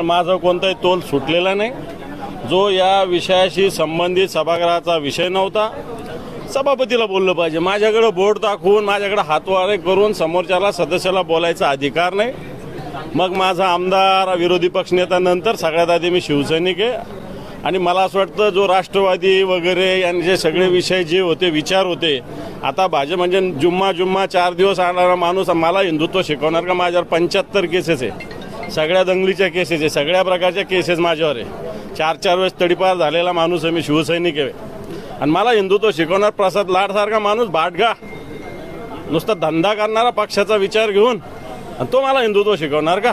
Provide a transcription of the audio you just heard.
माझा कोणताही तोल सुटलेला नाही। जो या विषयाशी संबंधित सभागृहाचा विषय नव्हता, सभापतीला बोललं पाहिजे। माझ्याकडे बोट दाखवून, माझ्याकडे हातवारे करून समोरच्याला सदस्याला बोलायचा अधिकार नाही। मग माझा आमदार, विरोधी पक्षनेता, नंतर सगळ्यात आधी मी शिवसैनिक आहे। आणि मला असं वाटतं जो राष्ट्रवादी वगैरे यांचे सगळे विषय जे होते, विचार होते, आता भाजप म्हणजे जुम्मा 4 दिवस आणणारा माणूस मला हिंदुत्व शिकवणार का? माझ्यावर 75 केसेस आहे, सगळ्या दंगलीच्या केसेस आहे, सगळ्या प्रकारच्या केसेस माझ्यावर आहे। 4 वेळेस तडीपार झालेला माणूस आहे, मी शिवसैनिक आहे। आणि मला हिंदुत्व शिकवणार प्रसाद लाडसारखा माणूस भाटगा, नुसता धंदा करणारा पक्षाचा विचार घेऊन, आणि तो मला हिंदुत्व शिकवणार का?